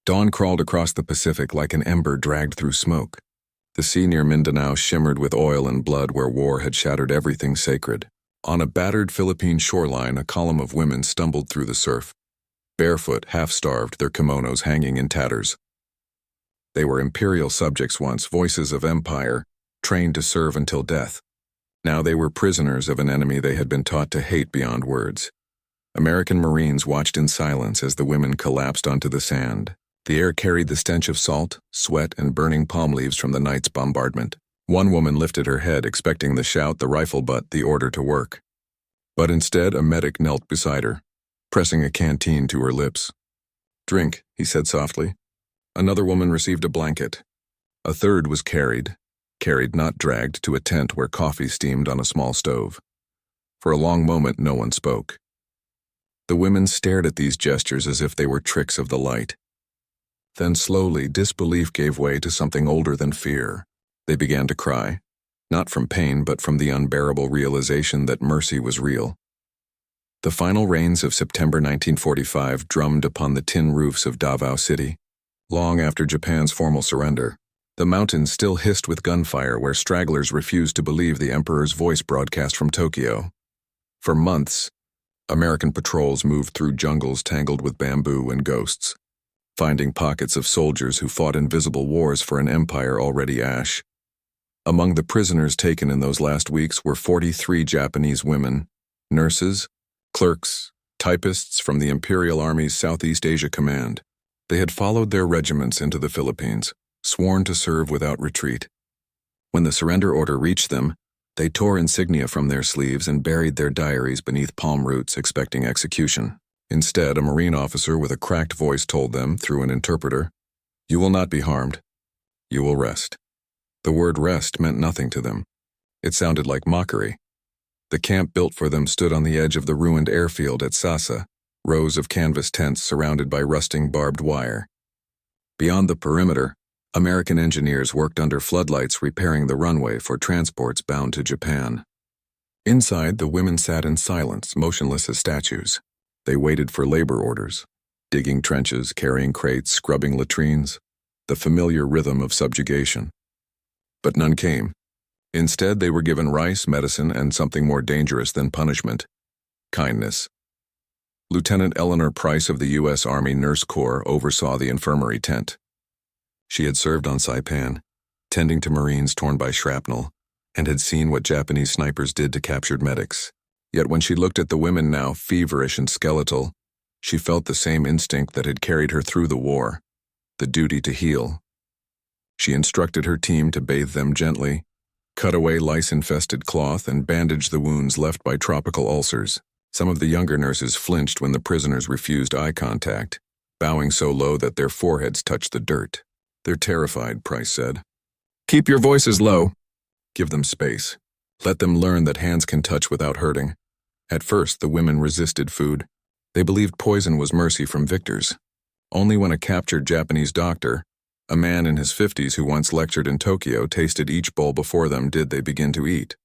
Dawn crawled across the Pacific like an ember dragged through smoke. The sea near Mindanao shimmered with oil and blood where war had shattered everything sacred. On a battered Philippine shoreline, a column of women stumbled through the surf, barefoot, half-starved, their kimonos hanging in tatters. They were imperial subjects once, voices of empire, trained to serve until death. Now they were prisoners of an enemy they had been taught to hate beyond words. American Marines watched in silence as the women collapsed onto the sand. The air carried the stench of salt, sweat, and burning palm leaves from the night's bombardment. One woman lifted her head, expecting the shout, the rifle butt, the order to work. But instead, a medic knelt beside her, pressing a canteen to her lips. "Drink," he said softly. Another woman received a blanket. A third was carried, not dragged, to a tent where coffee steamed on a small stove. For a long moment, no one spoke. The women stared at these gestures as if they were tricks of the light. Then slowly, disbelief gave way to something older than fear. They began to cry, not from pain but from the unbearable realization that mercy was real. The final rains of September 1945 drummed upon the tin roofs of Davao City. Long after Japan's formal surrender, the mountains still hissed with gunfire where stragglers refused to believe the emperor's voice broadcast from Tokyo. For months, American patrols moved through jungles tangled with bamboo and ghosts, finding pockets of soldiers who fought invisible wars for an empire already ash. Among the prisoners taken in those last weeks were 43 Japanese women, nurses, clerks, typists from the Imperial Army's Southeast Asia Command. They had followed their regiments into the Philippines, sworn to serve without retreat. When the surrender order reached them, they tore insignia from their sleeves and buried their diaries beneath palm roots, expecting execution. Instead, a Marine officer with a cracked voice told them, through an interpreter, "You will not be harmed. You will rest." The word rest meant nothing to them. It sounded like mockery. The camp built for them stood on the edge of the ruined airfield at Sasa, rows of canvas tents surrounded by rusting barbed wire. Beyond the perimeter, American engineers worked under floodlights repairing the runway for transports bound to Japan. Inside, the women sat in silence, motionless as statues. They waited for labor orders, digging trenches, carrying crates, scrubbing latrines, the familiar rhythm of subjugation. But none came. Instead, they were given rice, medicine, and something more dangerous than punishment: kindness. Lieutenant Eleanor Price of the U.S. Army Nurse Corps oversaw the infirmary tent. She had served on Saipan, tending to Marines torn by shrapnel, and had seen what Japanese snipers did to captured medics. Yet when she looked at the women now, feverish and skeletal, she felt the same instinct that had carried her through the war: the duty to heal. She instructed her team to bathe them gently, cut away lice-infested cloth, and bandage the wounds left by tropical ulcers. Some of the younger nurses flinched when the prisoners refused eye contact, bowing so low that their foreheads touched the dirt. "They're terrified," Price said. "Keep your voices low. Give them space. Let them learn that hands can touch without hurting." At first, the women resisted food. They believed poison was mercy from victors. Only when a captured Japanese doctor, a man in his 50s who once lectured in Tokyo, tasted each bowl before them did they begin to eat.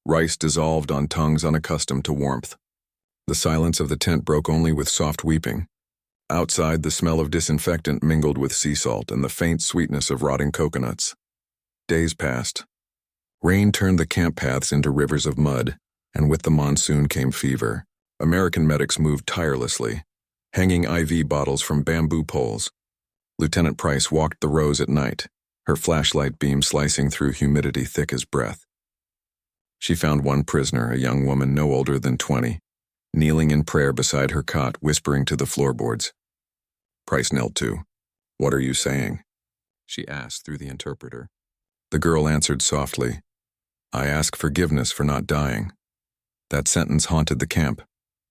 Rice dissolved on tongues unaccustomed to warmth. The silence of the tent broke only with soft weeping. Outside, the smell of disinfectant mingled with sea salt and the faint sweetness of rotting coconuts. Days passed. Rain turned the camp paths into rivers of mud, and with the monsoon came fever. American medics moved tirelessly, hanging IV bottles from bamboo poles. Lieutenant Price walked the rows at night, her flashlight beam slicing through humidity thick as breath. She found one prisoner, a young woman no older than 20, kneeling in prayer beside her cot, whispering to the floorboards. Price knelt too. "What are you saying?" she asked through the interpreter. The girl answered softly, "I ask forgiveness for not dying." That sentence haunted the camp.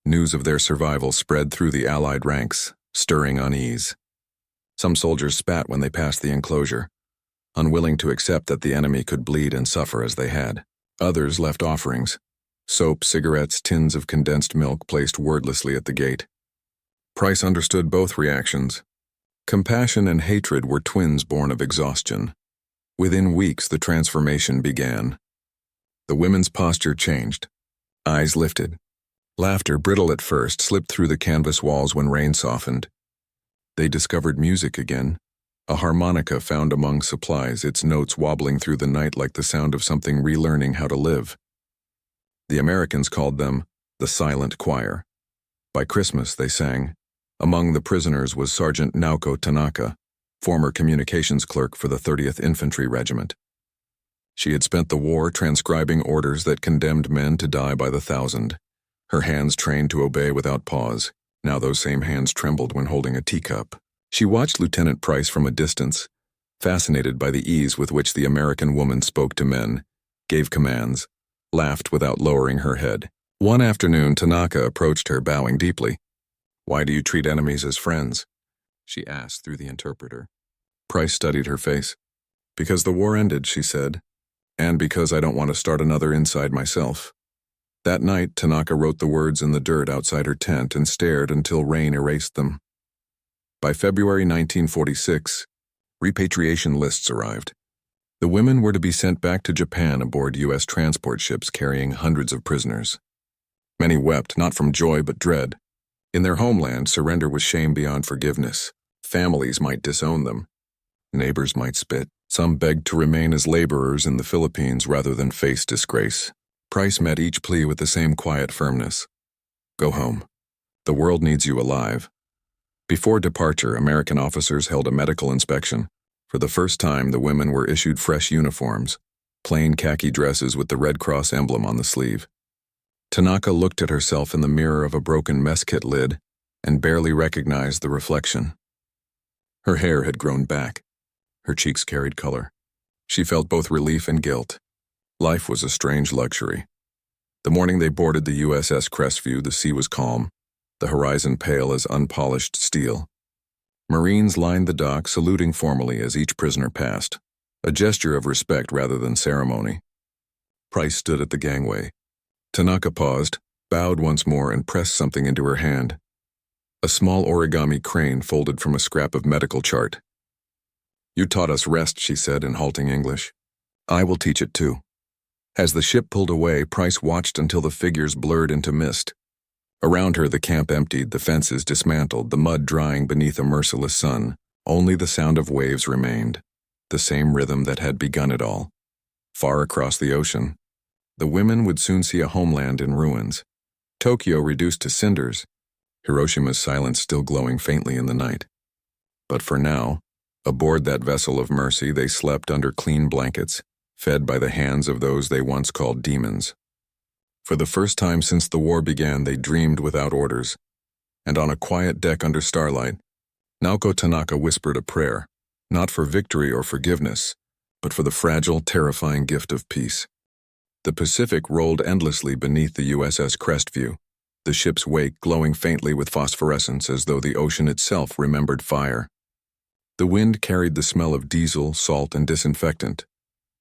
News of their survival spread through the Allied ranks, stirring unease. Some soldiers spat when they passed the enclosure, unwilling to accept that the enemy could bleed and suffer as they had. Others left offerings: soap, cigarettes, tins of condensed milk placed wordlessly at the gate. Price understood both reactions. Compassion and hatred were twins born of exhaustion. Within weeks, the transformation began. The women's posture changed. Eyes lifted. Laughter, brittle at first, slipped through the canvas walls when rain softened. They discovered music again, a harmonica found among supplies, its notes wobbling through the night like the sound of something relearning how to live. The Americans called them the Silent Choir. By Christmas, they sang. Among the prisoners was Sergeant Naoko Tanaka, former communications clerk for the 30th Infantry Regiment. She had spent the war transcribing orders that condemned men to die by the thousand. Her hands trained to obey without pause. Now those same hands trembled when holding a teacup. She watched Lieutenant Price from a distance, fascinated by the ease with which the American woman spoke to men, gave commands, laughed without lowering her head. One afternoon, Tanaka approached her, bowing deeply. "Why do you treat enemies as friends?" she asked through the interpreter. Price studied her face. "Because the war ended," she said, "and because I don't want to start another inside myself." That night, Tanaka wrote the words in the dirt outside her tent and stared until rain erased them. By February 1946, repatriation lists arrived. The women were to be sent back to Japan aboard U.S. transport ships carrying hundreds of prisoners. Many wept, not from joy but dread. In their homeland, surrender was shame beyond forgiveness. Families might disown them. Neighbors might spit. Some begged to remain as laborers in the Philippines rather than face disgrace. Price met each plea with the same quiet firmness. "Go home. The world needs you alive." Before departure, American officers held a medical inspection. For the first time, the women were issued fresh uniforms, plain khaki dresses with the Red Cross emblem on the sleeve. Tanaka looked at herself in the mirror of a broken mess kit lid and barely recognized the reflection. Her hair had grown back. Her cheeks carried color. She felt both relief and guilt. Life was a strange luxury. The morning they boarded the USS Crestview, the sea was calm, the horizon pale as unpolished steel. Marines lined the dock, saluting formally as each prisoner passed, a gesture of respect rather than ceremony. Price stood at the gangway. Tanaka paused, bowed once more, and pressed something into her hand. A small origami crane folded from a scrap of medical chart. "You taught us rest," she said in halting English. "I will teach it too." As the ship pulled away, Price watched until the figures blurred into mist. Around her, the camp emptied, the fences dismantled, the mud drying beneath a merciless sun. Only the sound of waves remained, the same rhythm that had begun it all. Far across the ocean, the women would soon see a homeland in ruins. Tokyo reduced to cinders, Hiroshima's silence still glowing faintly in the night. But for now, aboard that vessel of mercy, they slept under clean blankets, fed by the hands of those they once called demons. For the first time since the war began, they dreamed without orders. And on a quiet deck under starlight, Naoko Tanaka whispered a prayer, not for victory or forgiveness, but for the fragile, terrifying gift of peace. The Pacific rolled endlessly beneath the USS Crestview, the ship's wake glowing faintly with phosphorescence as though the ocean itself remembered fire. The wind carried the smell of diesel, salt, and disinfectant,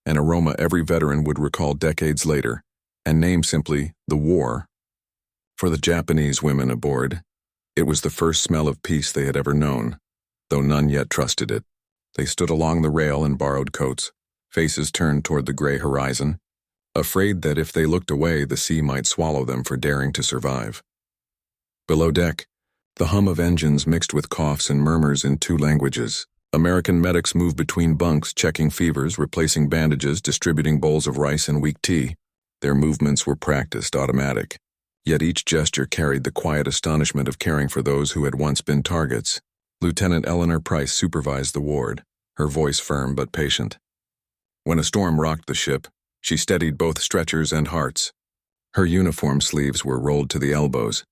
an aroma every veteran would recall decades later, and name simply the war. For the Japanese women aboard, it was the first smell of peace they had ever known, though none yet trusted it. They stood along the rail in borrowed coats, faces turned toward the gray horizon, afraid that if they looked away, the sea might swallow them for daring to survive. Below deck, the hum of engines mixed with coughs and murmurs in two languages. American medics moved between bunks, checking fevers, replacing bandages, distributing bowls of rice and weak tea. Their movements were practiced, automatic. Yet each gesture carried the quiet astonishment of caring for those who had once been targets. Lieutenant Eleanor Price supervised the ward, her voice firm but patient. When a storm rocked the ship, she steadied both stretchers and hearts. Her uniform sleeves were rolled to the elbows,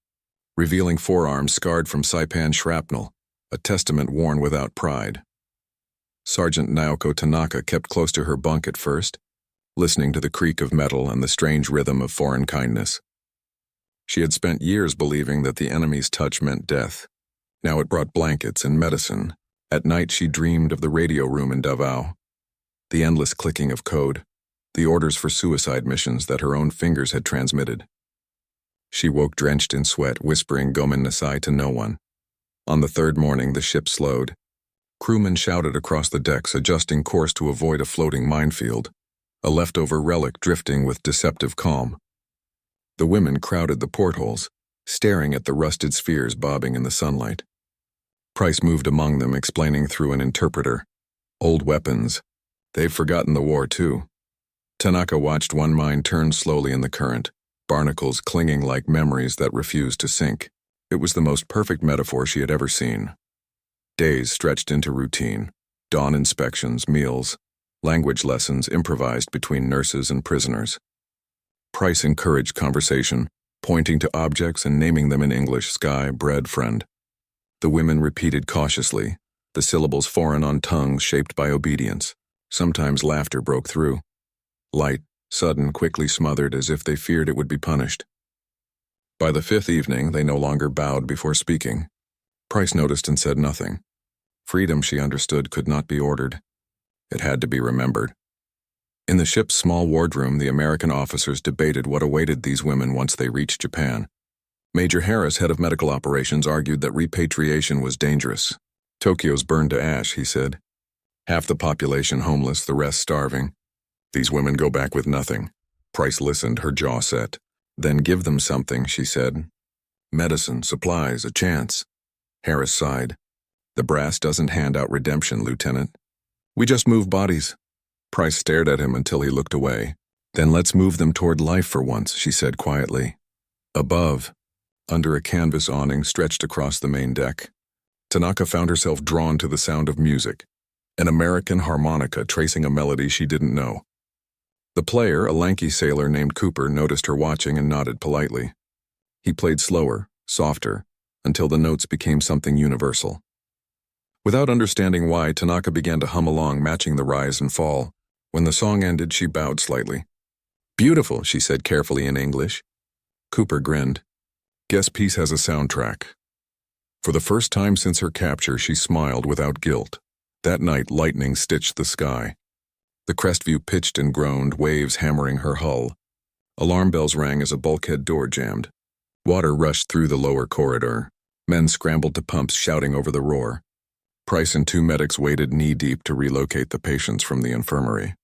revealing forearms scarred from Saipan shrapnel, a testament worn without pride. Sergeant Naoko Tanaka kept close to her bunk at first, listening to the creak of metal and the strange rhythm of foreign kindness. She had spent years believing that the enemy's touch meant death. Now it brought blankets and medicine. At night she dreamed of the radio room in Davao, the endless clicking of code, the orders for suicide missions that her own fingers had transmitted. She woke drenched in sweat, whispering Gomen Nasai to no one. On the third morning, the ship slowed. Crewmen shouted across the decks, adjusting course to avoid a floating minefield, a leftover relic drifting with deceptive calm. The women crowded the portholes, staring at the rusted spheres bobbing in the sunlight. Price moved among them, explaining through an interpreter. Old weapons. They've forgotten the war, too. Tanaka watched one mind turn slowly in the current, barnacles clinging like memories that refused to sink. It was the most perfect metaphor she had ever seen. Days stretched into routine. Dawn inspections, meals, language lessons improvised between nurses and prisoners. Price encouraged conversation, pointing to objects and naming them in English: sky, bread, friend. The women repeated cautiously, the syllables foreign on tongues shaped by obedience. Sometimes laughter broke through. Light, sudden, quickly smothered as if they feared it would be punished. By the fifth evening, they no longer bowed before speaking. Price noticed and said nothing. Freedom, she understood, could not be ordered. It had to be remembered. In the ship's small wardroom, the American officers debated what awaited these women once they reached Japan. Major Harris, head of medical operations, argued that repatriation was dangerous. Tokyo's burned to ash, he said. Half the population homeless, the rest starving. These women go back with nothing. Price listened, her jaw set. Then give them something, she said. Medicine, supplies, a chance. Harris sighed. The brass doesn't hand out redemption, Lieutenant. We just move bodies. Price stared at him until he looked away. Then let's move them toward life for once, she said quietly. Above, under a canvas awning stretched across the main deck, Tanaka found herself drawn to the sound of music, an American harmonica tracing a melody she didn't know. The player, a lanky sailor named Cooper, noticed her watching and nodded politely. He played slower, softer, until the notes became something universal. Without understanding why, Tanaka began to hum along, matching the rise and fall. When the song ended, she bowed slightly. Beautiful, she said carefully in English. Cooper grinned. Guess peace has a soundtrack. For the first time since her capture, she smiled without guilt. That night, lightning stitched the sky. The Crestview pitched and groaned, waves hammering her hull. Alarm bells rang as a bulkhead door jammed. Water rushed through the lower corridor. Men scrambled to pumps, shouting over the roar. Price and two medics waded knee-deep to relocate the patients from the infirmary.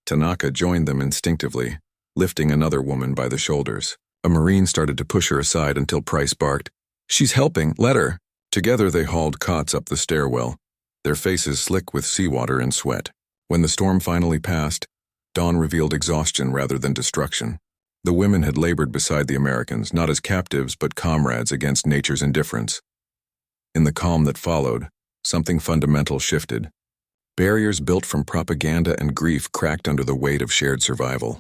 Tanaka joined them instinctively, lifting another woman by the shoulders. A Marine started to push her aside until Price barked, "She's helping, let her." Together they hauled cots up the stairwell, their faces slick with seawater and sweat. When the storm finally passed, dawn revealed exhaustion rather than destruction. The women had labored beside the Americans, not as captives but comrades against nature's indifference. In the calm that followed, something fundamental shifted. Barriers built from propaganda and grief cracked under the weight of shared survival.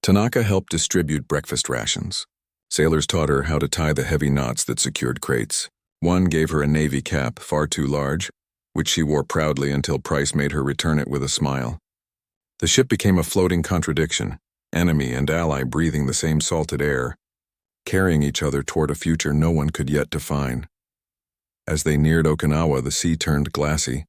Tanaka helped distribute breakfast rations. Sailors taught her how to tie the heavy knots that secured crates. One gave her a navy cap, far too large, which she wore proudly until Price made her return it with a smile. The ship became a floating contradiction, enemy and ally breathing the same salted air, carrying each other toward a future no one could yet define. As they neared Okinawa, the sea turned glassy,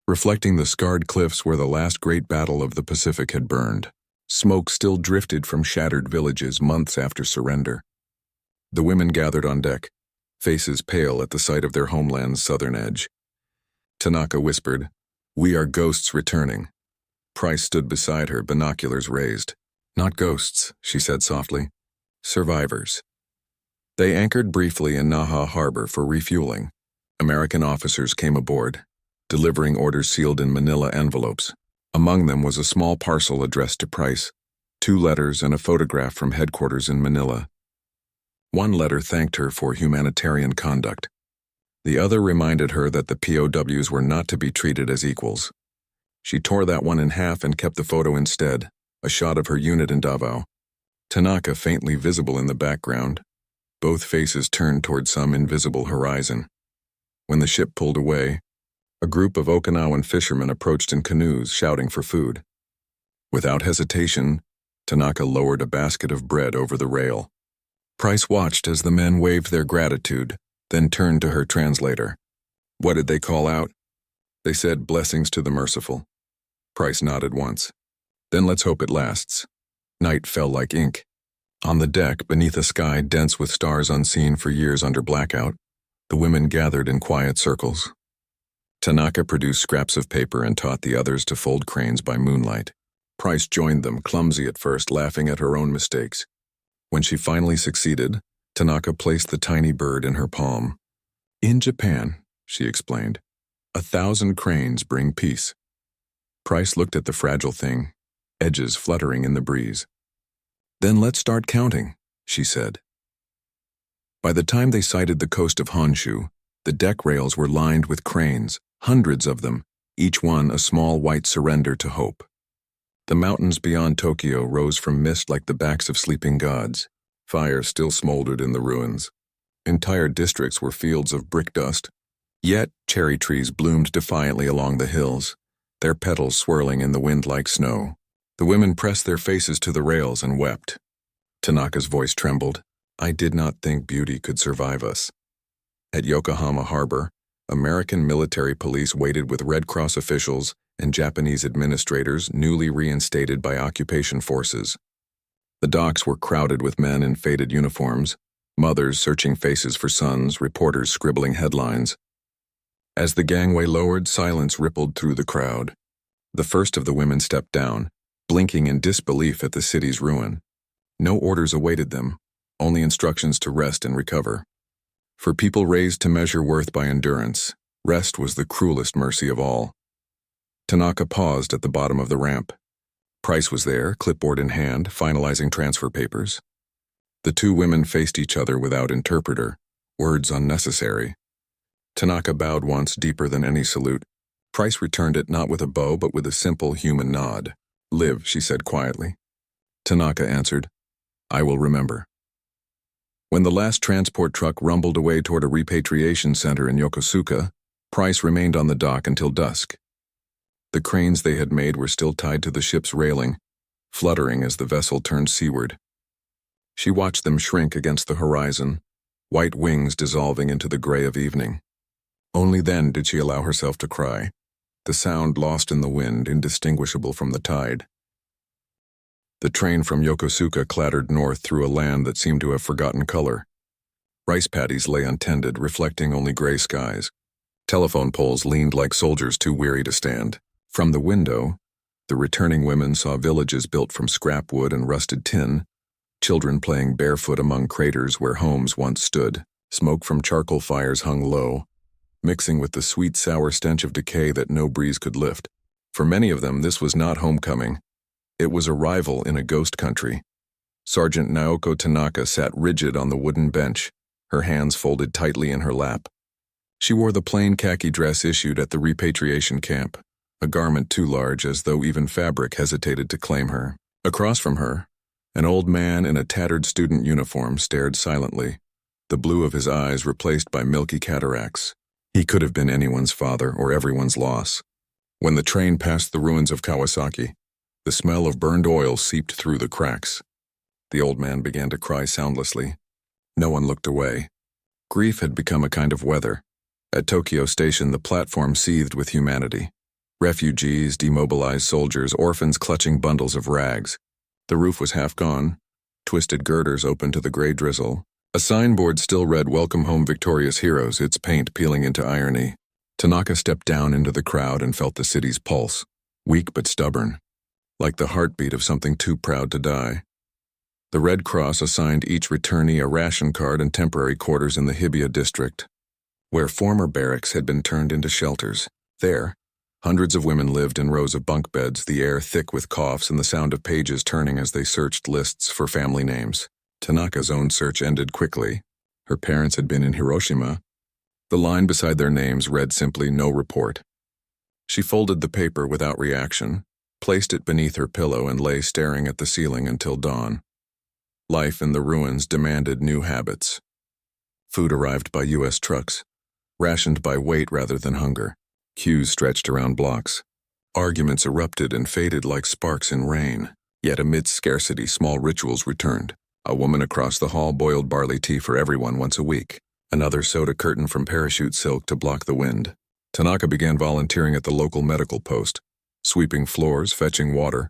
reflecting the scarred cliffs where the last great battle of the Pacific had burned. Smoke still drifted from shattered villages months after surrender. The women gathered on deck, faces pale at the sight of their homeland's southern edge. Tanaka whispered, "We are ghosts returning." Price stood beside her, binoculars raised. "Not ghosts," she said softly. "Survivors." They anchored briefly in Naha Harbor for refueling. American officers came aboard, delivering orders sealed in manila envelopes. Among them was a small parcel addressed to Price, 2 letters and a photograph from headquarters in Manila. One letter thanked her for humanitarian conduct. The other reminded her that the POWs were not to be treated as equals. She tore that one in half and kept the photo instead, a shot of her unit in Davao. Tanaka faintly visible in the background, both faces turned toward some invisible horizon. When the ship pulled away, a group of Okinawan fishermen approached in canoes, shouting for food. Without hesitation, Tanaka lowered a basket of bread over the rail. Price watched as the men waved their gratitude, then turned to her translator. What did they call out? They said, "Blessings to the merciful." Price nodded once. "Then let's hope it lasts." Night fell like ink. On the deck, beneath a sky dense with stars unseen for years under blackout, the women gathered in quiet circles. Tanaka produced scraps of paper and taught the others to fold cranes by moonlight. Price joined them, clumsy at first, laughing at her own mistakes. When she finally succeeded, Tanaka placed the tiny bird in her palm. "In Japan," she explained. 1,000 cranes bring peace. Price looked at the fragile thing, edges fluttering in the breeze. Then let's start counting, she said. By the time they sighted the coast of Honshu, the deck rails were lined with cranes, hundreds of them, each one a small white surrender to hope. The mountains beyond Tokyo rose from mist like the backs of sleeping gods. Fire still smoldered in the ruins. Entire districts were fields of brick dust. Yet cherry trees bloomed defiantly along the hills, their petals swirling in the wind like snow. The women pressed their faces to the rails and wept. Tanaka's voice trembled. I did not think beauty could survive us. At Yokohama Harbor, American military police waited with Red Cross officials and Japanese administrators newly reinstated by occupation forces. The docks were crowded with men in faded uniforms, mothers searching faces for sons, reporters scribbling headlines. As the gangway lowered, silence rippled through the crowd. The first of the women stepped down, blinking in disbelief at the city's ruin. No orders awaited them, only instructions to rest and recover. For people raised to measure worth by endurance, rest was the cruelest mercy of all. Tanaka paused at the bottom of the ramp. Price was there, clipboard in hand, finalizing transfer papers. The two women faced each other without interpreter, words unnecessary. Tanaka bowed once deeper than any salute. Price returned it not with a bow but with a simple human nod. Live, she said quietly. Tanaka answered, I will remember. When the last transport truck rumbled away toward a repatriation center in Yokosuka, Price remained on the dock until dusk. The cranes they had made were still tied to the ship's railing, fluttering as the vessel turned seaward. She watched them shrink against the horizon, white wings dissolving into the gray of evening. Only then did she allow herself to cry, the sound lost in the wind, indistinguishable from the tide. The train from Yokosuka clattered north through a land that seemed to have forgotten color. Rice paddies lay untended, reflecting only gray skies. Telephone poles leaned like soldiers too weary to stand. From the window, the returning women saw villages built from scrap wood and rusted tin, children playing barefoot among craters where homes once stood. Smoke from charcoal fires hung low, mixing with the sweet, sour stench of decay that no breeze could lift. For many of them, this was not homecoming. It was arrival in a ghost country. Sergeant Naoko Tanaka sat rigid on the wooden bench, her hands folded tightly in her lap. She wore the plain khaki dress issued at the repatriation camp, a garment too large as though even fabric hesitated to claim her. Across from her, an old man in a tattered student uniform stared silently, the blue of his eyes replaced by milky cataracts. He could have been anyone's father or everyone's loss. When the train passed the ruins of Kawasaki, the smell of burned oil seeped through the cracks. The old man began to cry soundlessly. No one looked away. Grief had become a kind of weather. At Tokyo Station, the platform seethed with humanity. Refugees, demobilized soldiers, orphans clutching bundles of rags. The roof was half gone, twisted girders open to the gray drizzle. A signboard still read, Welcome home victorious heroes, its paint peeling into irony. Tanaka stepped down into the crowd and felt the city's pulse, weak but stubborn, like the heartbeat of something too proud to die. The Red Cross assigned each returnee a ration card and temporary quarters in the Hibiya district, where former barracks had been turned into shelters. There, hundreds of women lived in rows of bunk beds, the air thick with coughs and the sound of pages turning as they searched lists for family names. Tanaka's own search ended quickly. Her parents had been in Hiroshima. The line beside their names read simply, No report. She folded the paper without reaction, placed it beneath her pillow and lay staring at the ceiling until dawn. Life in the ruins demanded new habits. Food arrived by U.S. trucks, rationed by weight rather than hunger. Queues stretched around blocks. Arguments erupted and faded like sparks in rain. Yet amidst scarcity, small rituals returned. A woman across the hall boiled barley tea for everyone once a week. Another sewed a curtain from parachute silk to block the wind. Tanaka began volunteering at the local medical post, sweeping floors, fetching water,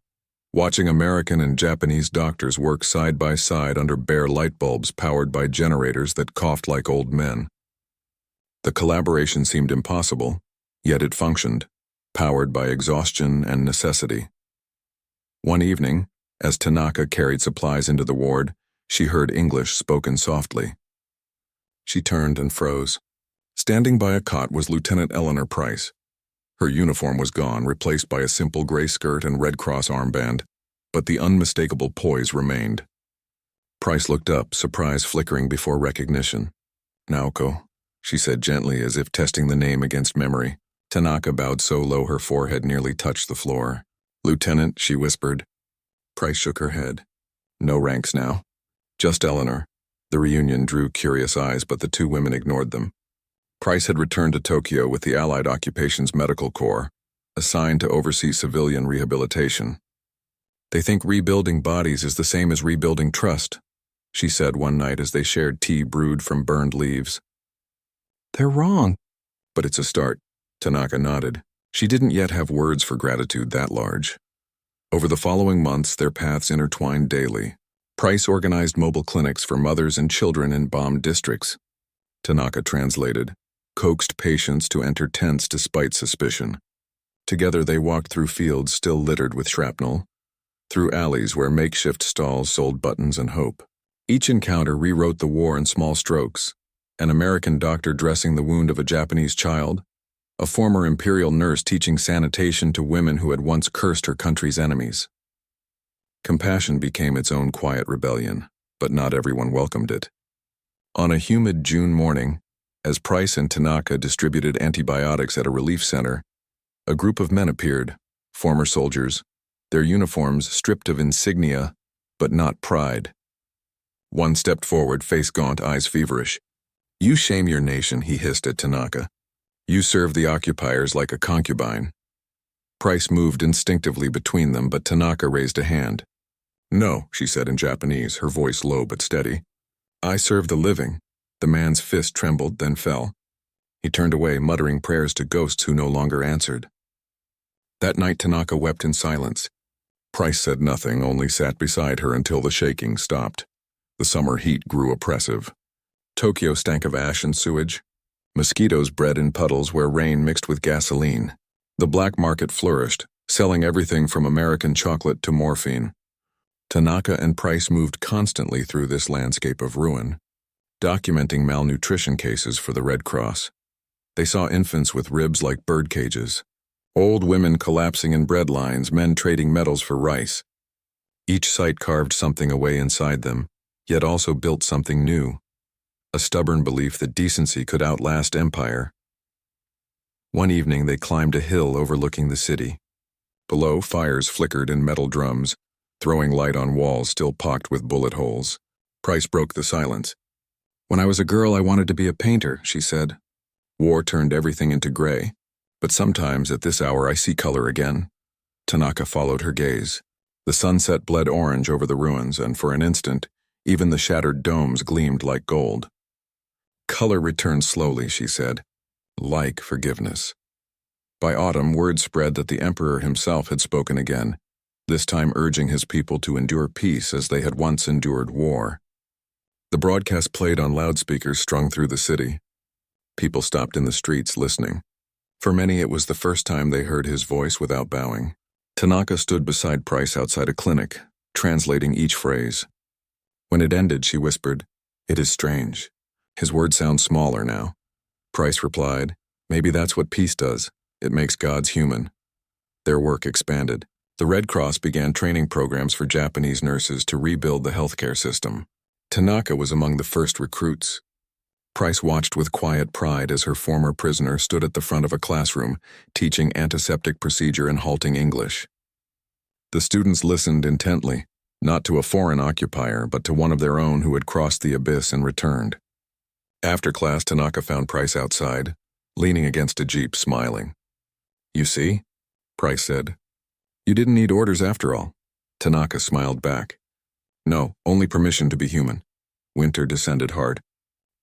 watching American and Japanese doctors work side by side under bare light bulbs powered by generators that coughed like old men. The collaboration seemed impossible, yet it functioned, powered by exhaustion and necessity. One evening, as Tanaka carried supplies into the ward, she heard English spoken softly. She turned and froze. Standing by a cot was Lieutenant Eleanor Price. Her uniform was gone, replaced by a simple gray skirt and Red Cross armband, but the unmistakable poise remained. Price looked up, surprise flickering before recognition. "Naoko," she said gently, as if testing the name against memory. Tanaka bowed so low her forehead nearly touched the floor. "Lieutenant," she whispered. Price shook her head. "No ranks now. Just Eleanor." The reunion drew curious eyes, but the two women ignored them. Price had returned to Tokyo with the Allied Occupations Medical Corps, assigned to oversee civilian rehabilitation. "They think rebuilding bodies is the same as rebuilding trust," she said one night as they shared tea brewed from burned leaves. "They're wrong." "But it's a start," Tanaka nodded. She didn't yet have words for gratitude that large. Over the following months, their paths intertwined daily. Price organized mobile clinics for mothers and children in bombed districts. Tanaka translated, coaxed patients to enter tents despite suspicion. Together they walked through fields still littered with shrapnel, through alleys where makeshift stalls sold buttons and hope. Each encounter rewrote the war in small strokes: an American doctor dressing the wound of a Japanese child, a former Imperial nurse teaching sanitation to women who had once cursed her country's enemies. Compassion became its own quiet rebellion, but not everyone welcomed it. On a humid June morning, as Price and Tanaka distributed antibiotics at a relief center, a group of men appeared, former soldiers, their uniforms stripped of insignia, but not pride. One stepped forward, face gaunt, eyes feverish. "You shame your nation," he hissed at Tanaka. "You serve the occupiers like a concubine." Price moved instinctively between them, but Tanaka raised a hand. "No," she said in Japanese, her voice low but steady. "I serve the living." The man's fist trembled, then fell. He turned away, muttering prayers to ghosts who no longer answered. That night Tanaka wept in silence. Price said nothing, only sat beside her until the shaking stopped. The summer heat grew oppressive. Tokyo stank of ash and sewage. Mosquitoes bred in puddles where rain mixed with gasoline. The black market flourished, selling everything from American chocolate to morphine. Tanaka and Price moved constantly through this landscape of ruin, documenting malnutrition cases for the Red Cross. They saw infants with ribs like bird cages, old women collapsing in bread lines, men trading metals for rice. Each site carved something away inside them, yet also built something new, a stubborn belief that decency could outlast empire. One evening they climbed a hill overlooking the city. Below, fires flickered in metal drums, throwing light on walls still pocked with bullet holes. Price broke the silence. "When I was a girl, I wanted to be a painter," she said. "War turned everything into gray, but sometimes at this hour I see color again." Tanaka followed her gaze. The sunset bled orange over the ruins, and for an instant, even the shattered domes gleamed like gold. "Color returned slowly," she said, "like forgiveness." By autumn, word spread that the emperor himself had spoken again, this time urging his people to endure peace as they had once endured war. The broadcast played on loudspeakers strung through the city. People stopped in the streets listening. For many, it was the first time they heard his voice without bowing. Tanaka stood beside Price outside a clinic, translating each phrase. When it ended, she whispered, "It is strange. His words sound smaller now." Price replied, "Maybe that's what peace does. It makes gods human." Their work expanded. The Red Cross began training programs for Japanese nurses to rebuild the healthcare system. Tanaka was among the first recruits. Price watched with quiet pride as her former prisoner stood at the front of a classroom, teaching antiseptic procedure in halting English. The students listened intently, not to a foreign occupier, but to one of their own who had crossed the abyss and returned. After class, Tanaka found Price outside, leaning against a jeep, smiling. "You see?" Price said. "You didn't need orders after all." Tanaka smiled back. "No, only permission to be human." Winter descended hard.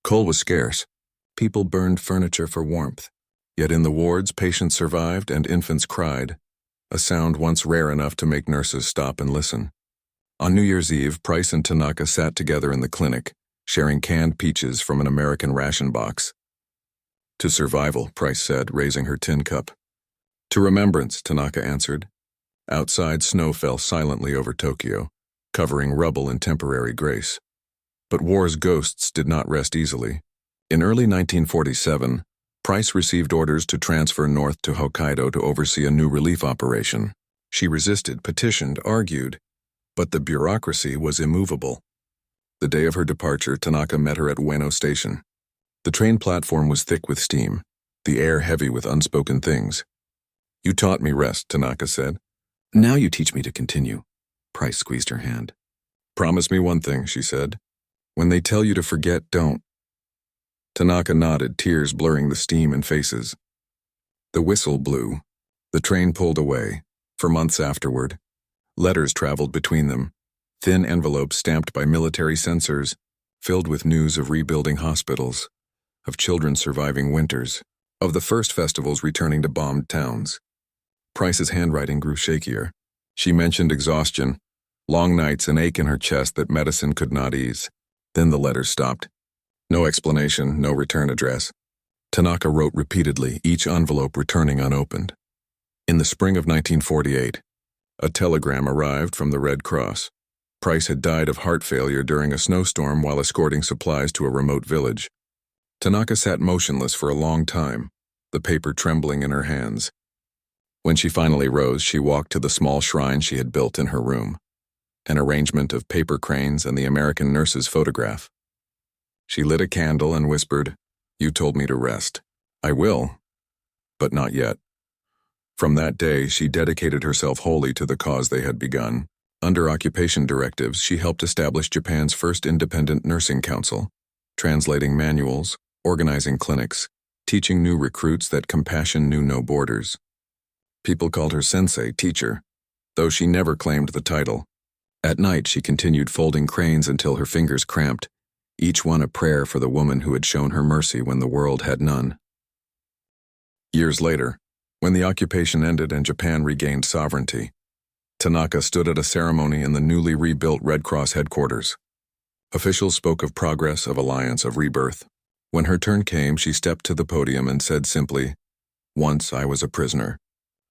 Coal was scarce. People burned furniture for warmth. Yet in the wards, patients survived and infants cried, a sound once rare enough to make nurses stop and listen. On New Year's Eve, Price and Tanaka sat together in the clinic, sharing canned peaches from an American ration box. "To survival," Price said, raising her tin cup. "To remembrance," Tanaka answered. Outside, snow fell silently over Tokyo, covering rubble in temporary grace. But war's ghosts did not rest easily. In early 1947, Price received orders to transfer north to Hokkaido to oversee a new relief operation. She resisted, petitioned, argued, but the bureaucracy was immovable. The day of her departure, Tanaka met her at Ueno Station. The train platform was thick with steam, the air heavy with unspoken things. "You taught me rest," Tanaka said. "Now you teach me to continue." Price squeezed her hand. "Promise me one thing," she said. "When they tell you to forget, don't." Tanaka nodded, tears blurring the steam and faces. The whistle blew. The train pulled away. For months afterward, letters traveled between them, thin envelopes stamped by military censors, filled with news of rebuilding hospitals, of children surviving winters, of the first festivals returning to bombed towns. Price's handwriting grew shakier. She mentioned exhaustion, long nights, an ache in her chest that medicine could not ease. Then the letters stopped. No explanation, no return address. Tanaka wrote repeatedly, each envelope returning unopened. In the spring of 1948, a telegram arrived from the Red Cross. Price had died of heart failure during a snowstorm while escorting supplies to a remote village. Tanaka sat motionless for a long time, the paper trembling in her hands. When she finally rose, she walked to the small shrine she had built in her room, an arrangement of paper cranes and the American nurse's photograph. She lit a candle and whispered, "You told me to rest. I will, but not yet." From that day, she dedicated herself wholly to the cause they had begun. Under occupation directives, she helped establish Japan's first independent nursing council, translating manuals, organizing clinics, teaching new recruits that compassion knew no borders. People called her sensei, teacher, though she never claimed the title. At night, she continued folding cranes until her fingers cramped, each one a prayer for the woman who had shown her mercy when the world had none. Years later, when the occupation ended and Japan regained sovereignty, Tanaka stood at a ceremony in the newly rebuilt Red Cross headquarters. Officials spoke of progress, of alliance, of rebirth. When her turn came, she stepped to the podium and said simply, "Once I was a prisoner.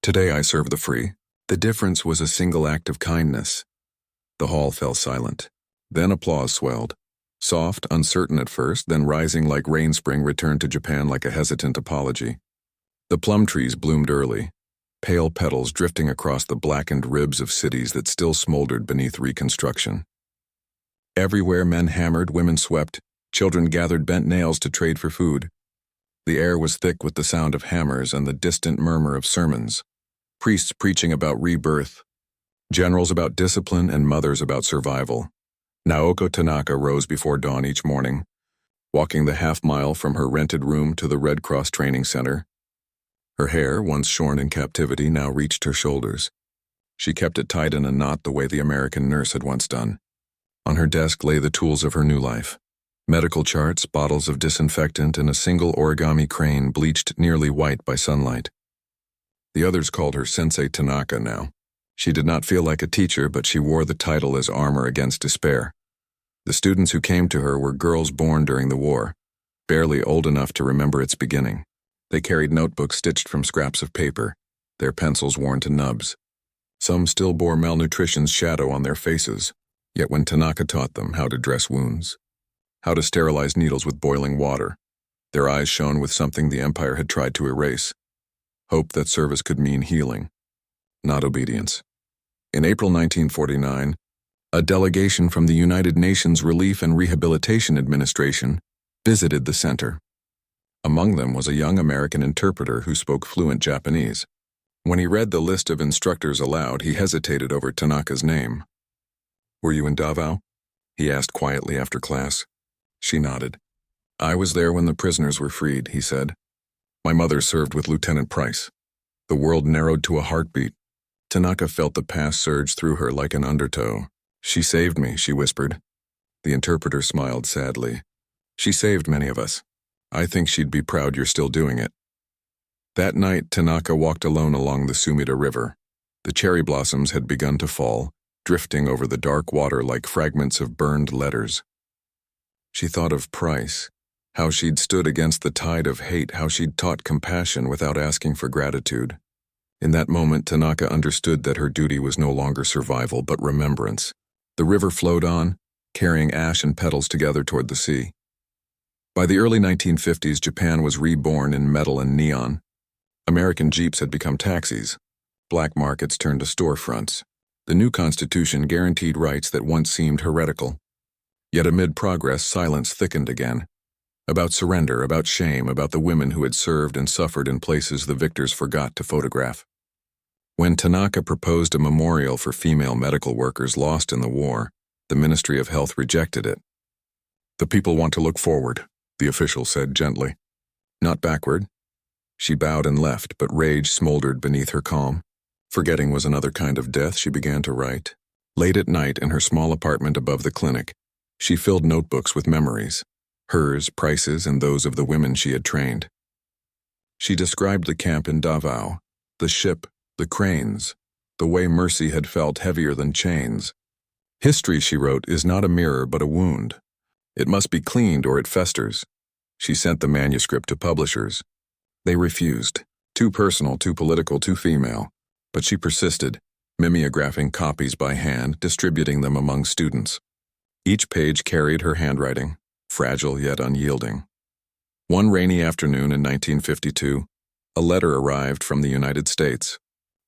Today I serve the free." The difference was a single act of kindness. The hall fell silent. Then applause swelled. Soft, uncertain at first, then rising like rain spring returned to Japan like a hesitant apology. The plum trees bloomed early, pale petals drifting across the blackened ribs of cities that still smoldered beneath reconstruction. Everywhere men hammered, women swept, children gathered bent nails to trade for food. The air was thick with the sound of hammers and the distant murmur of sermons. Priests preaching about rebirth, generals about discipline, and mothers about survival. Naoko Tanaka rose before dawn each morning, walking the half-mile from her rented room to the Red Cross Training Center. Her hair, once shorn in captivity, now reached her shoulders. She kept it tied in a knot the way the American nurse had once done. On her desk lay the tools of her new life. Medical charts, bottles of disinfectant, and a single origami crane bleached nearly white by sunlight. The others called her Sensei Tanaka now. She did not feel like a teacher, but she wore the title as armor against despair. The students who came to her were girls born during the war, barely old enough to remember its beginning. They carried notebooks stitched from scraps of paper, their pencils worn to nubs. Some still bore malnutrition's shadow on their faces, yet when Tanaka taught them how to dress wounds, how to sterilize needles with boiling water, their eyes shone with something the Empire had tried to erase. Hope that service could mean healing, not obedience. In April 1949, a delegation from the United Nations Relief and Rehabilitation Administration visited the center. Among them was a young American interpreter who spoke fluent Japanese. When he read the list of instructors aloud, he hesitated over Tanaka's name. "Were you in Davao?" he asked quietly after class. She nodded. "I was there when the prisoners were freed," he said. "My mother served with Lieutenant Price." The world narrowed to a heartbeat. Tanaka felt the past surge through her like an undertow. "She saved me," she whispered. The interpreter smiled sadly. "She saved many of us. I think she'd be proud you're still doing it." That night, Tanaka walked alone along the Sumida River. The cherry blossoms had begun to fall, drifting over the dark water like fragments of burned letters. She thought of Price, how she'd stood against the tide of hate, how she'd taught compassion without asking for gratitude. In that moment, Tanaka understood that her duty was no longer survival, but remembrance. The river flowed on, carrying ash and petals together toward the sea. By the early 1950s, Japan was reborn in metal and neon. American Jeeps had become taxis. Black markets turned to storefronts. The new constitution guaranteed rights that once seemed heretical. Yet amid progress, silence thickened again. About surrender, about shame, about the women who had served and suffered in places the victors forgot to photograph. When Tanaka proposed a memorial for female medical workers lost in the war, the Ministry of Health rejected it. "The people want to look forward," the official said gently. "Not backward." She bowed and left, but rage smoldered beneath her calm. Forgetting was another kind of death, she began to write. Late at night, in her small apartment above the clinic, she filled notebooks with memories. Hers, Price's, and those of the women she had trained. She described the camp in Davao, the ship, the cranes, the way mercy had felt heavier than chains. "History," she wrote, "is not a mirror but a wound. It must be cleaned or it festers." She sent the manuscript to publishers. They refused. Too personal, too political, too female. But she persisted, mimeographing copies by hand, distributing them among students. Each page carried her handwriting, fragile yet unyielding. One rainy afternoon in 1952, a letter arrived from the United States.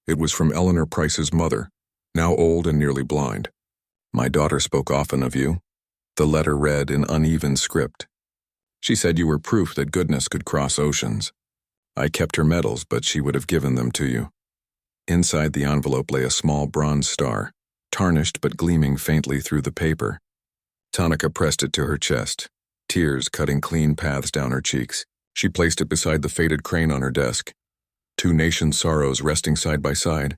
It was from Eleanor Price's mother, now old and nearly blind. "My daughter spoke often of you." The letter read in uneven script. "She said you were proof that goodness could cross oceans. I kept her medals, but she would have given them to you." Inside the envelope lay a small bronze star, tarnished but gleaming faintly through the paper. Tanaka pressed it to her chest, tears cutting clean paths down her cheeks. She placed it beside the faded crane on her desk. Two nations' sorrows resting side by side.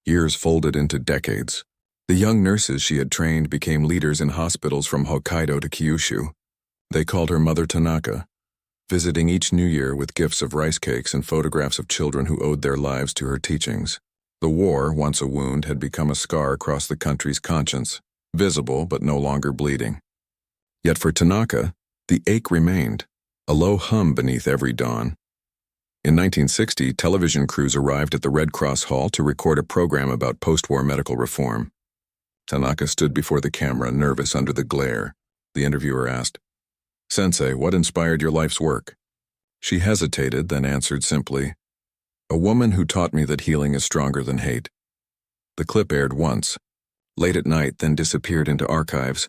Years folded into decades. The young nurses she had trained became leaders in hospitals from Hokkaido to Kyushu. They called her Mother Tanaka, visiting each new year with gifts of rice cakes and photographs of children who owed their lives to her teachings. The war, once a wound, had become a scar across the country's conscience, visible but no longer bleeding. Yet for Tanaka, the ache remained, a low hum beneath every dawn. In 1960, television crews arrived at the Red Cross Hall to record a program about post-war medical reform. Tanaka stood before the camera, nervous under the glare. The interviewer asked, "Sensei, what inspired your life's work?" She hesitated, then answered simply, "A woman who taught me that healing is stronger than hate." The clip aired once, late at night, then disappeared into archives,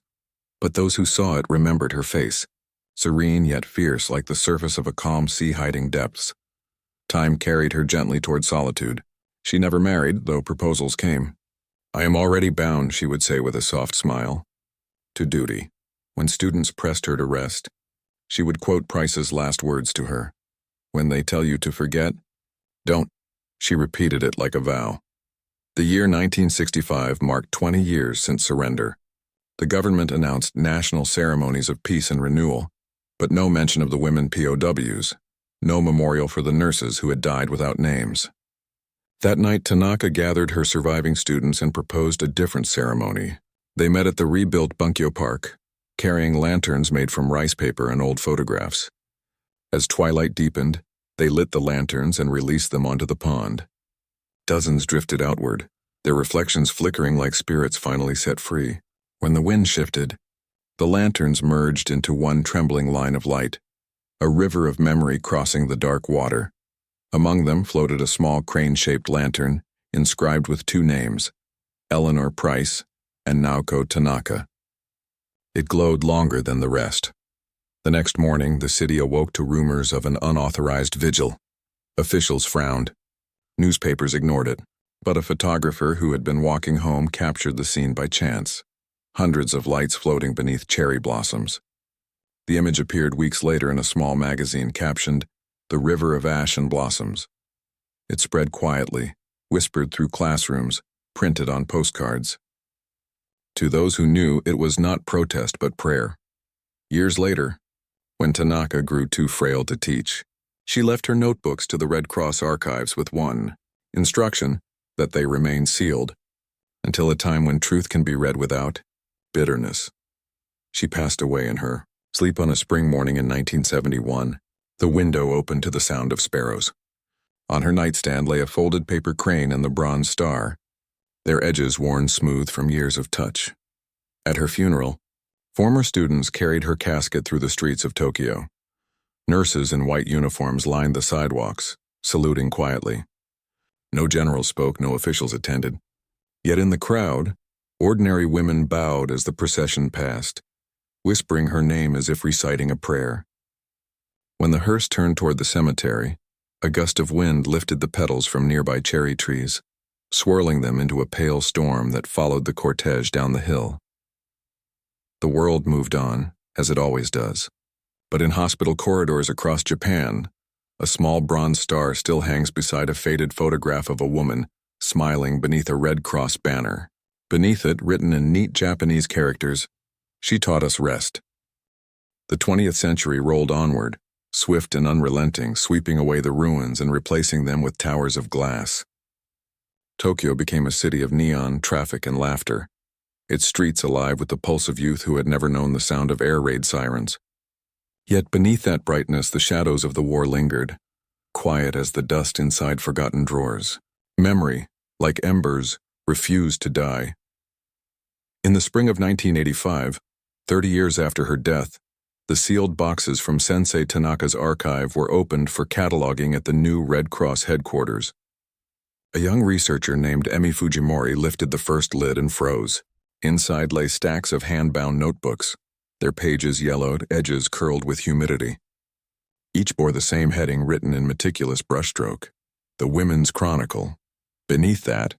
but those who saw it remembered her face, serene yet fierce like the surface of a calm sea hiding depths. Time carried her gently toward solitude. She never married, though proposals came. "I am already bound," she would say with a soft smile, "to duty." When students pressed her to rest, she would quote Price's last words to her. "When they tell you to forget, don't." She repeated it like a vow. The year 1965 marked 20 years since surrender. The government announced national ceremonies of peace and renewal, but no mention of the women POWs, no memorial for the nurses who had died without names. That night, Tanaka gathered her surviving students and proposed a different ceremony. They met at the rebuilt Bunkyo Park, carrying lanterns made from rice paper and old photographs. As twilight deepened, they lit the lanterns and released them onto the pond. Dozens drifted outward, their reflections flickering like spirits finally set free. When the wind shifted, the lanterns merged into one trembling line of light, a river of memory crossing the dark water. Among them floated a small crane-shaped lantern, inscribed with two names, Eleanor Price and Naoko Tanaka. It glowed longer than the rest. The next morning, the city awoke to rumors of an unauthorized vigil. Officials frowned. Newspapers ignored it. But a photographer who had been walking home captured the scene by chance. Hundreds of lights floating beneath cherry blossoms. The image appeared weeks later in a small magazine captioned, "The River of Ash and Blossoms." It spread quietly, whispered through classrooms, printed on postcards. To those who knew, it was not protest but prayer. Years later, when Tanaka grew too frail to teach, she left her notebooks to the Red Cross archives with one instruction that they remain sealed until a time when truth can be read without bitterness. She passed away in her sleep on a spring morning in 1971, the window open to the sound of sparrows. On her nightstand lay a folded paper crane and the bronze star, their edges worn smooth from years of touch. At her funeral, Former students carried her casket through the streets of Tokyo. Nurses in white uniforms lined the sidewalks, saluting quietly. No generals spoke, no officials attended. Yet in the crowd, ordinary women bowed as the procession passed, whispering her name as if reciting a prayer. When the hearse turned toward the cemetery, a gust of wind lifted the petals from nearby cherry trees, swirling them into a pale storm that followed the cortege down the hill. The world moved on, as it always does. But in hospital corridors across Japan, a small bronze star still hangs beside a faded photograph of a woman smiling beneath a Red Cross banner. Beneath it, written in neat Japanese characters, "She taught us rest." The 20th century rolled onward, swift and unrelenting, sweeping away the ruins and replacing them with towers of glass. Tokyo became a city of neon, traffic, and laughter, its streets alive with the pulse of youth who had never known the sound of air raid sirens. Yet beneath that brightness, the shadows of the war lingered, quiet as the dust inside forgotten drawers. Memory, like embers, refused to die. In the spring of 1985, 30 years after her death, the sealed boxes from Sensei Tanaka's archive were opened for cataloging at the new Red Cross headquarters. A young researcher named Emi Fujimori lifted the first lid and froze. Inside lay stacks of hand-bound notebooks, their pages yellowed, edges curled with humidity. Each bore the same heading written in meticulous brushstroke, "The Women's Chronicle." Beneath that,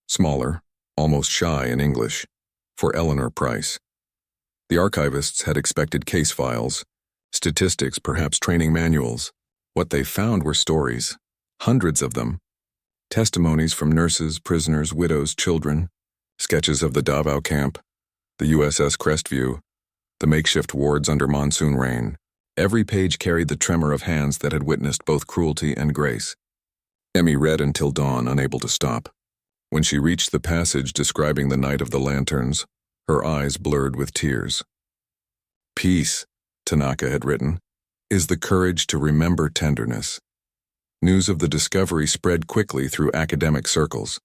smaller, almost shy in English, "For Eleanor Price." The archivists had expected case files, statistics, perhaps training manuals. What they found were stories, hundreds of them. Testimonies from nurses, prisoners, widows, children, sketches of the Davao camp, the USS Crestview, the makeshift wards under monsoon rain. Every page carried the tremor of hands that had witnessed both cruelty and grace. Emmy read until dawn, unable to stop. When she reached the passage describing the night of the lanterns, her eyes blurred with tears. "Peace," Tanaka had written, "is the courage to remember tenderness." News of the discovery spread quickly through academic circles.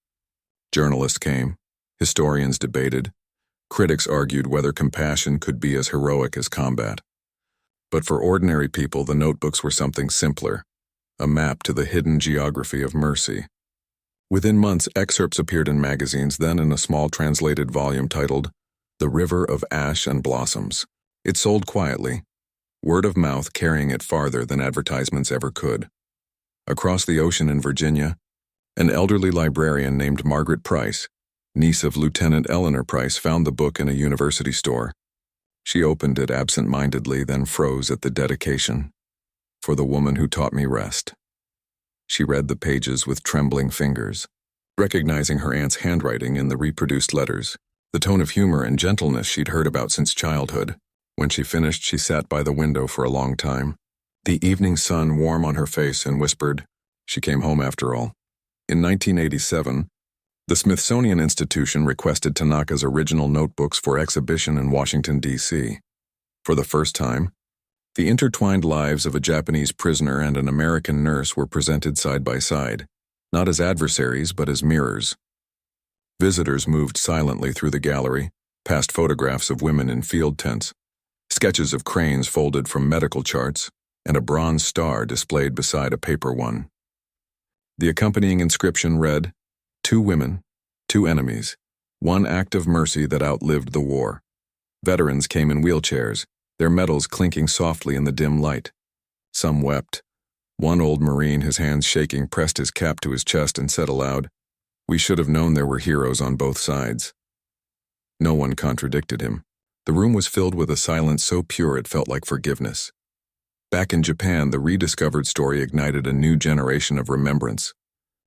Journalists came, historians debated, critics argued whether compassion could be as heroic as combat. But for ordinary people, the notebooks were something simpler, a map to the hidden geography of mercy. Within months, excerpts appeared in magazines, then in a small translated volume titled "The River of Ash and Blossoms." It sold quietly, word of mouth carrying it farther than advertisements ever could. Across the ocean in Virginia, an elderly librarian named Margaret Price, niece of Lieutenant Eleanor Price, found the book in a university store. She opened it absent-mindedly, then froze at the dedication. "For the woman who taught me rest." She read the pages with trembling fingers, recognizing her aunt's handwriting in the reproduced letters, the tone of humor and gentleness she'd heard about since childhood. When she finished, she sat by the window for a long time, the evening sun warm on her face, and whispered, "She came home after all." In 1987, the Smithsonian Institution requested Tanaka's original notebooks for exhibition in Washington, D.C. For the first time, the intertwined lives of a Japanese prisoner and an American nurse were presented side by side, not as adversaries but as mirrors. Visitors moved silently through the gallery, past photographs of women in field tents, sketches of cranes folded from medical charts, and a bronze star displayed beside a paper one. The accompanying inscription read, "Two women, two enemies, one act of mercy that outlived the war." Veterans came in wheelchairs, their medals clinking softly in the dim light. Some wept. One old Marine, his hands shaking, pressed his cap to his chest and said aloud, "We should have known there were heroes on both sides." No one contradicted him. The room was filled with a silence so pure it felt like forgiveness. Back in Japan, the rediscovered story ignited a new generation of remembrance.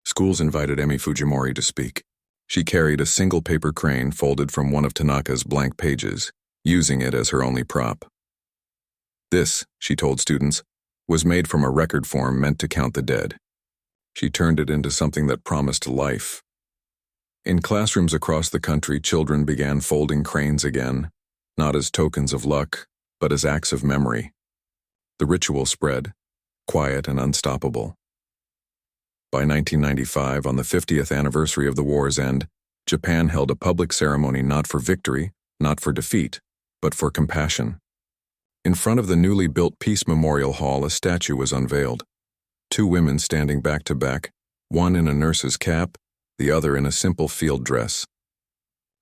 Schools invited Emi Fujimori to speak. She carried a single paper crane folded from one of Tanaka's blank pages, using it as her only prop. This, she told students, was made from a record form meant to count the dead. She turned it into something that promised life. In classrooms across the country, children began folding cranes again, not as tokens of luck, but as acts of memory. The ritual spread, quiet and unstoppable. By 1995, on the 50th anniversary of the war's end, Japan held a public ceremony not for victory, not for defeat, but for compassion. In front of the newly built Peace Memorial Hall, a statue was unveiled. Two women standing back to back, one in a nurse's cap, the other in a simple field dress.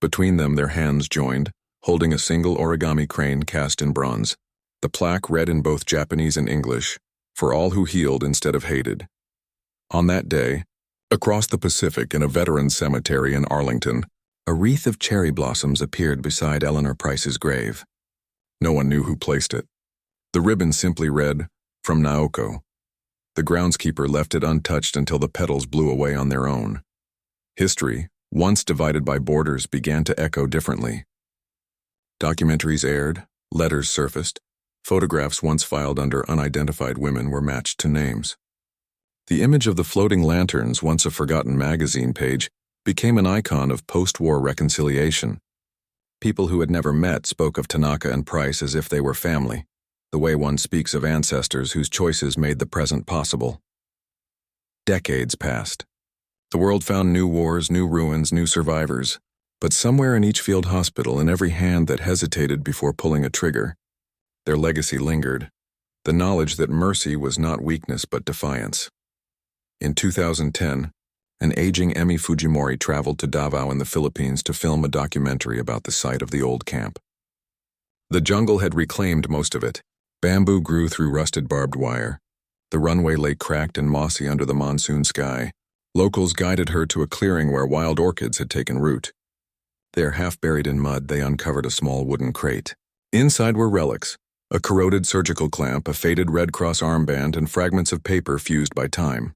Between them, their hands joined, holding a single origami crane cast in bronze. The plaque read in both Japanese and English, "For all who healed instead of hated." On that day, across the Pacific in a veterans cemetery in Arlington, a wreath of cherry blossoms appeared beside Eleanor Price's grave. No one knew who placed it. The ribbon simply read, "From Naoko." The groundskeeper left it untouched until the petals blew away on their own. History, once divided by borders, began to echo differently. Documentaries aired, letters surfaced, photographs once filed under unidentified women were matched to names. The image of the floating lanterns, once a forgotten magazine page, became an icon of post-war reconciliation. People who had never met spoke of Tanaka and Price as if they were family, the way one speaks of ancestors whose choices made the present possible. Decades passed. The world found new wars, new ruins, new survivors, but somewhere in each field hospital, in every hand that hesitated before pulling a trigger, their legacy lingered, the knowledge that mercy was not weakness but defiance. In 2010, an aging Emi Fujimori traveled to Davao in the Philippines to film a documentary about the site of the old camp. The jungle had reclaimed most of it. Bamboo grew through rusted barbed wire. The runway lay cracked and mossy under the monsoon sky. Locals guided her to a clearing where wild orchids had taken root. There, half buried in mud, they uncovered a small wooden crate. Inside were relics, a corroded surgical clamp, a faded Red Cross armband, and fragments of paper fused by time.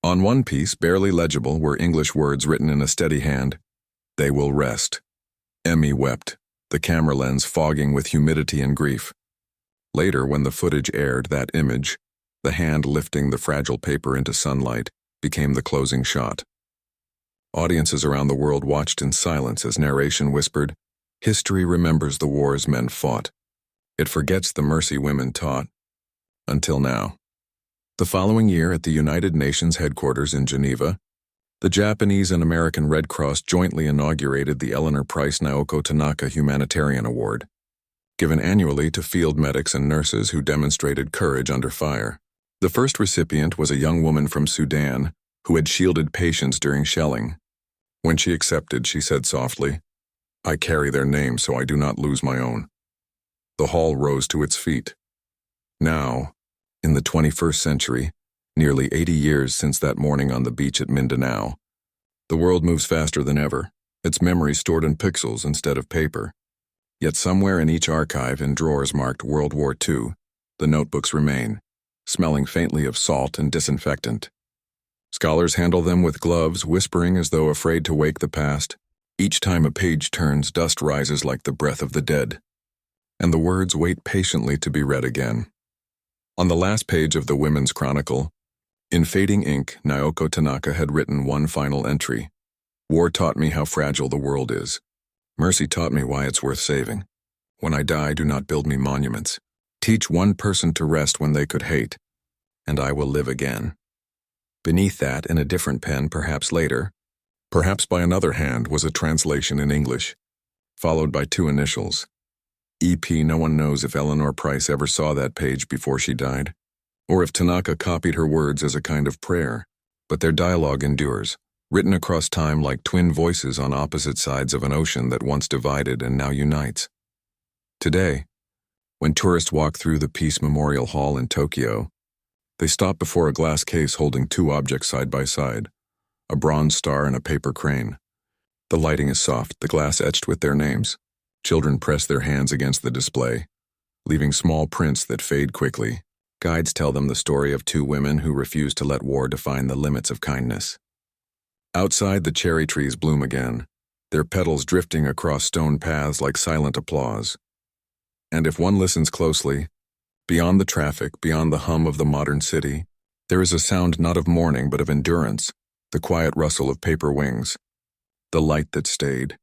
On one piece, barely legible, were English words written in a steady hand. "They will rest." Emmy wept, the camera lens fogging with humidity and grief. Later, when the footage aired, that image, the hand lifting the fragile paper into sunlight, became the closing shot. Audiences around the world watched in silence as narration whispered, "History remembers the wars men fought. It forgets the mercy women taught." Until now. The following year, at the United Nations headquarters in Geneva, the Japanese and American Red Cross jointly inaugurated the Eleanor Price Naoko Tanaka Humanitarian Award, given annually to field medics and nurses who demonstrated courage under fire. The first recipient was a young woman from Sudan who had shielded patients during shelling. When she accepted, she said softly, "I carry their name so I do not lose my own." The hall rose to its feet. Now, in the 21st century, nearly 80 years since that morning on the beach at Mindanao, the world moves faster than ever, its memories stored in pixels instead of paper. Yet somewhere in each archive, in drawers marked World War II, the notebooks remain, smelling faintly of salt and disinfectant. Scholars handle them with gloves, whispering as though afraid to wake the past. Each time a page turns, dust rises like the breath of the dead, and the words wait patiently to be read again. On the last page of the Women's Chronicle, in fading ink, Naoko Tanaka had written one final entry. "War taught me how fragile the world is. Mercy taught me why it's worth saving. When I die, do not build me monuments. Teach one person to rest when they could hate, and I will live again." Beneath that, in a different pen, perhaps later, perhaps by another hand, was a translation in English, followed by two initials. EP. No one knows if Eleanor Price ever saw that page before she died, or if Tanaka copied her words as a kind of prayer, but their dialogue endures, written across time like twin voices on opposite sides of an ocean that once divided and now unites. Today, when tourists walk through the Peace Memorial Hall in Tokyo, they stop before a glass case holding two objects side by side, a bronze star and a paper crane. The lighting is soft, the glass etched with their names. Children press their hands against the display, leaving small prints that fade quickly. Guides tell them the story of two women who refused to let war define the limits of kindness. Outside, the cherry trees bloom again, their petals drifting across stone paths like silent applause. And if one listens closely, beyond the traffic, beyond the hum of the modern city, there is a sound not of mourning but of endurance, the quiet rustle of paper wings, the light that stayed.